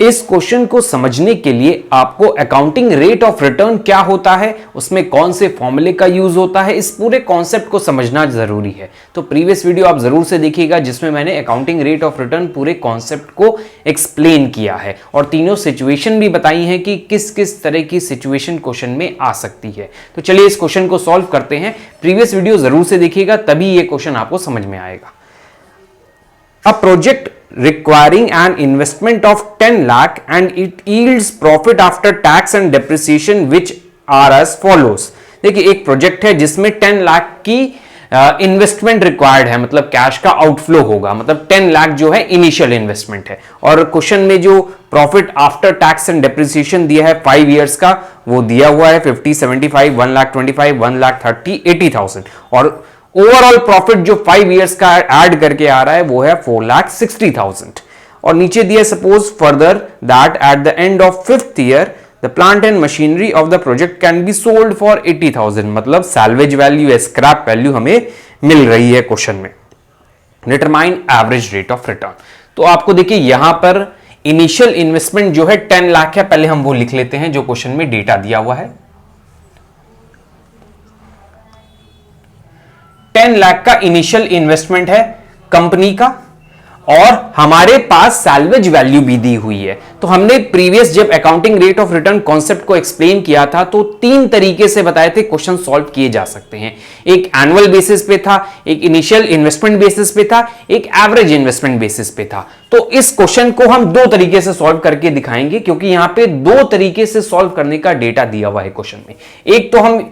इस क्वेश्चन को समझने के लिए आपको अकाउंटिंग रेट ऑफ रिटर्न क्या होता है, उसमें कौन से फॉर्मूले का यूज होता है, इस पूरे कॉन्सेप्ट को समझना जरूरी है। तो प्रीवियस वीडियो आप जरूर से देखिएगा जिसमें मैंने अकाउंटिंग रेट ऑफ रिटर्न पूरे कॉन्सेप्ट को एक्सप्लेन किया है और तीनों सिचुएशन भी बताई है कि किस किस तरह की सिचुएशन क्वेश्चन में आ सकती है। तो चलिए इस क्वेश्चन को सॉल्व करते हैं। प्रीवियस वीडियो जरूर से देखिएगा तभी ये क्वेश्चन आपको समझ में आएगा। A project requiring an investment of 10 lakh and it yields profit after tax and depreciation which are as follows। देखिए एक प्रोजेक्ट है जिसमें 10 लाख की इन्वेस्टमेंट रिक्वायर्ड है, मतलब कैश का आउटफ्लो होगा, मतलब 10 लाख जो है इनिशियल इन्वेस्टमेंट है। और क्वेश्चन में जो profit after tax and depreciation दिया है 5 इयर्स का वो दिया हुआ है 50, 75, 1,25,000, 1,30,000, 80,000 और ओवरऑल प्रॉफिट जो 5 इयर्स का ऐड करके आ रहा है वो है 4,60,000 और नीचे दिया suppose further that at the end of 5th year the plant and machinery of the project can be sold for 80,000, मतलब सैल्वेज वैल्यू या स्क्रैप वैल्यू हमें मिल रही है क्वेश्चन में। Determine average rate of return. तो आपको देखिए यहां पर इनिशियल इन्वेस्टमेंट जो है 10 लाख है, पहले हम वो लिख लेते हैं जो क्वेश्चन में डेटा दिया हुआ है। 10 लाख का इनिशियल इन्वेस्टमेंट है कंपनी का और हमारे पास सैल्वेज वैल्यू भी दी हुई है। तो हमने प्रीवियस जब accounting rate of return concept को एक्सप्लेन किया था तो 3 तरीके से बताए थे क्वेश्चन सॉल्व किए जा सकते हैं। एक एनुअल बेसिस पे था, एक इनिशियल इन्वेस्टमेंट बेसिस पे था, एक एवरेज इन्वेस्टमेंट बेसिस पे था। तो इस क्वेश्चन को हम 2 तरीके से सॉल्व करके दिखाएंगे क्योंकि यहां पे 2 तरीके से सॉल्व करने का डेटा दिया हुआ है क्वेश्चन में। एक तो हम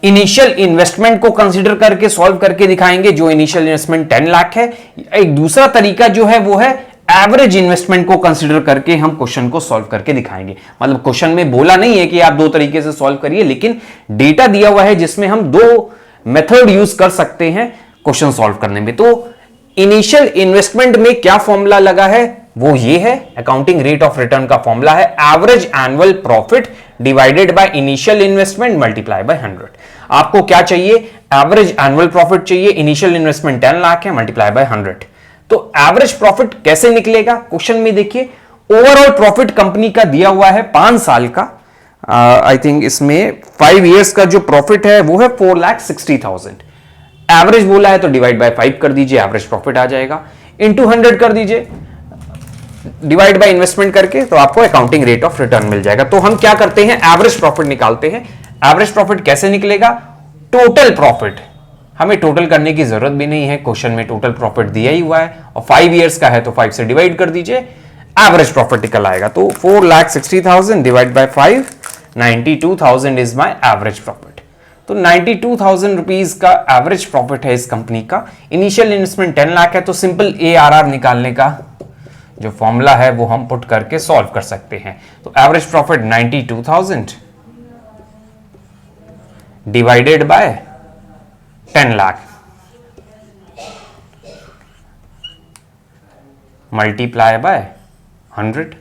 इनिशियल इन्वेस्टमेंट को कंसीडर करके सॉल्व करके दिखाएंगे जो इनिशियल इन्वेस्टमेंट 10 लाख है। एक दूसरा तरीका जो है वो है एवरेज इन्वेस्टमेंट को कंसीडर करके हम क्वेश्चन को सॉल्व करके दिखाएंगे। मतलब क्वेश्चन में बोला नहीं है कि आप 2 तरीके से सॉल्व करिए, लेकिन डेटा दिया हुआ है जिसमें हम 2 मेथड यूज कर सकते हैं क्वेश्चन सॉल्व करने में। तो इनिशियल इन्वेस्टमेंट में क्या फॉर्मूला लगा है वो ये है, अकाउंटिंग रेट ऑफ रिटर्न का फॉर्मूला है average annual profit divided by initial investment multiply by 100। आपको क्या चाहिए, एवरेज एनुअल प्रॉफिट चाहिए, इनिशियल इन्वेस्टमेंट 10 लाख है, मल्टीप्लाई बाय 100। तो एवरेज प्रॉफिट कैसे निकलेगा, क्वेश्चन में देखिए ओवरऑल प्रॉफिट कंपनी का दिया हुआ है 5 साल का, आई थिंक इसमें 5 इयर्स का जो प्रॉफिट है वो है 4,60,000। एवरेज बोला है तो डिवाइड बाय 5 कर दीजिए, एवरेज प्रॉफिट आ जाएगा, इंटू 100 कर दीजिए डिवाइड बाय इन्वेस्टमेंट करके, तो आपको अकाउंटिंग रेट ऑफ रिटर्न मिल जाएगा। तो हम क्या करते हैं, एवरेज प्रॉफिट निकालते हैं। एवरेज प्रॉफिट कैसे निकलेगा, टोटल प्रॉफिट, हमें टोटल करने की जरूरत भी नहीं है, क्वेश्चन में टोटल प्रॉफिट दिया ही हुआ है और 5 इयर्स का है तो 5 से डिवाइड कर दीजिए, एवरेज प्रॉफिट निकल आएगा। तो 4,60,000 divide by 5, 92,000 is my average profit. तो 92,000 रुपीज का एवरेज प्रॉफिट है इस कंपनी का। इनिशियल इन्वेस्टमेंट 10 लाख है तो सिंपल ARR निकालने का जो फॉर्मूला है वो हम पुट करके सॉल्व कर सकते हैं। तो average profit 92,000 divided bye 10 lakh multiply by 100।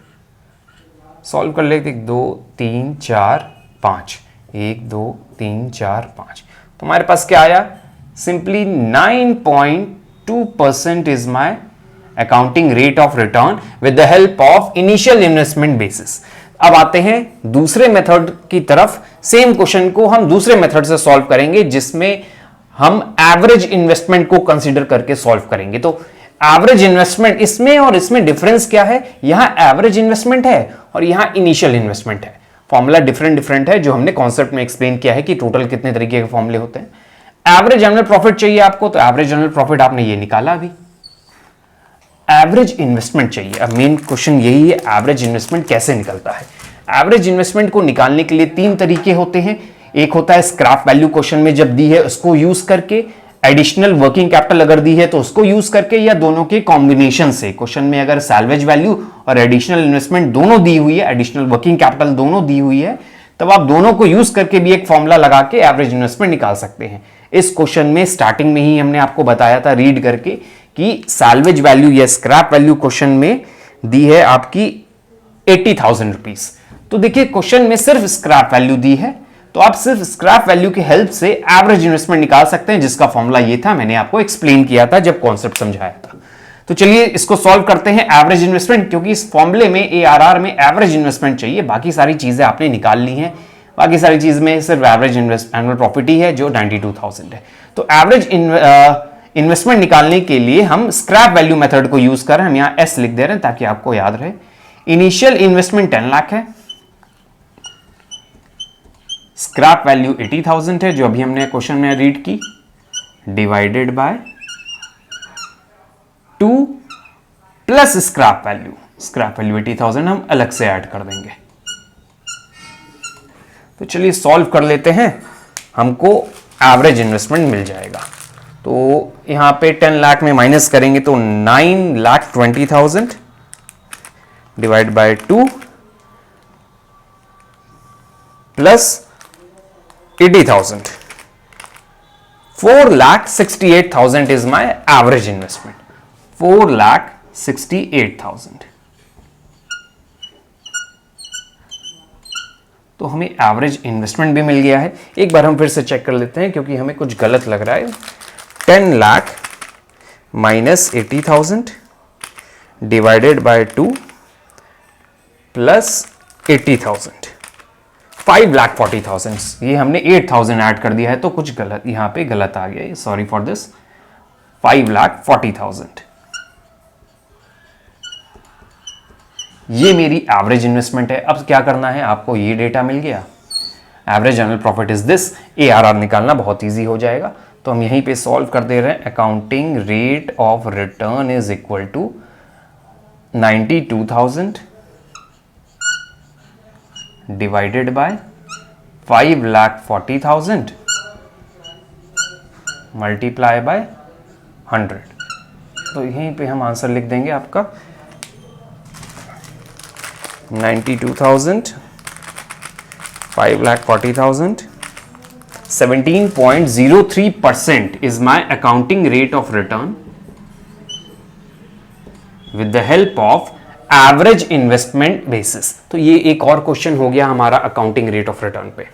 Solve कर लेते 2 3 4 5, 1 2 3 4 5। तो हमारे पास क्या आया, simply 9.2% is my accounting rate of return with the help of initial investment basis. अब आते हैं दूसरे मेथड की तरफ। सेम क्वेश्चन को हम दूसरे मेथड से सॉल्व करेंगे जिसमें हम एवरेज इन्वेस्टमेंट को कंसीडर करके सॉल्व करेंगे। तो एवरेज इन्वेस्टमेंट इसमें और इसमें डिफरेंस क्या है, यहां एवरेज इन्वेस्टमेंट है और यहां इनिशियल इन्वेस्टमेंट है। फॉर्मूला डिफरेंट है जो हमने कॉन्सेप्ट में एक्सप्लेन किया है कि टोटल कितने तरीके के फॉर्मूले होते हैं। एवरेज एनुअल प्रॉफिट चाहिए आपको, तो एवरेज एनुअल प्रॉफिट आपने ये निकाला अभी। एवरेज इन्वेस्टमेंट चाहिए, अब मेन क्वेश्चन यही है एवरेज इन्वेस्टमेंट कैसे निकलता है। एवरेज इन्वेस्टमेंट को निकालने के लिए 3 तरीके होते हैं। एक होता है स्क्रैप वैल्यू, क्वेश्चन में जब दी है उसको यूज करके, एडिशनल वर्किंग कैपिटल अगर दी है तो उसको यूज करके, या दोनों के कॉम्बिनेशन से। क्वेश्चन में अगर सैल्वेज वैल्यू और एडिशनल इन्वेस्टमेंट दोनों दी हुई है, एडिशनल वर्किंग कैपिटल दोनों दी हुई है, तब आप दोनों को यूज करके भी एक फॉर्मूला लगा के एवरेज इन्वेस्टमेंट निकाल सकते हैं। इस क्वेश्चन में स्टार्टिंग में ही हमने आपको बताया था रीड करके कि सैल्वेज वैल्यू या स्क्रैप वैल्यू क्वेश्चन में दी है आपकी 80,000 रुपीज। तो देखिए क्वेश्चन में सिर्फ स्क्रैप वैल्यू दी है, तो आप सिर्फ स्क्रैप वैल्यू की हेल्प से एवरेज इन्वेस्टमेंट निकाल सकते हैं, जिसका फॉर्मूला ये था, मैंने आपको एक्सप्लेन किया था जब कॉन्सेप्ट समझाया था। तो चलिए इसको सॉल्व करते हैं एवरेज इन्वेस्टमेंट, क्योंकि इस फॉर्मूले में एआरआर में एवरेज इन्वेस्टमेंट चाहिए, बाकी सारी चीजें आपने निकाल ली हैं, बाकी सारी चीज में सिर्फ एवरेज एनुअल प्रॉफिट ही है जो 92,000 है। तो एवरेज इन्वेस्टमेंट निकालने के लिए हम स्क्रैप वैल्यू मेथड को यूज कर रहे हैं, हम यहां एस लिख दे रहे हैं ताकि आपको याद रहे। इनिशियल इन्वेस्टमेंट 10 लाख है, स्क्रैप वैल्यू 80,000 है जो अभी हमने क्वेश्चन में रीड की, divided by 2 plus scrap value 80,000 हम अलग से ऐड कर देंगे। तो चलिए सॉल्व कर लेते हैं, हमको एवरेज इन्वेस्टमेंट मिल जाएगा। तो यहां पे 10 लाख में माइनस करेंगे तो 9,20,000 divide by 2 plus 80,000, 4,68,000 is my average investment, 4,68,000। तो हमें एवरेज इन्वेस्टमेंट भी मिल गया है। एक बार हम फिर से चेक कर लेते हैं क्योंकि हमें कुछ गलत लग रहा है। 10 lakh minus 80,000 divided by 2 plus 80,000, 5,40,000। ये हमने 8,000 ऐड कर दिया है तो कुछ गलत यहां पे गलत आ गया, सॉरी फॉर दिस। 5,40,000 ये मेरी एवरेज इन्वेस्टमेंट है। अब क्या करना है, आपको ये डेटा मिल गया, average annual profit is this, ARR निकालना बहुत इजी हो जाएगा। तो हम यहीं पे सॉल्व कर दे रहे हैं। Accounting rate of return is equal to 92,000 divided by 5,40,000 multiply by 100। तो यहीं पे हम आंसर लिख देंगे आपका 92,000, 5,40,000, 17.03% is my accounting rate of return with the help of average investment basis. तो ये एक और क्वेश्चन हो गया हमारा अकाउंटिंग रेट ऑफ रिटर्न पे।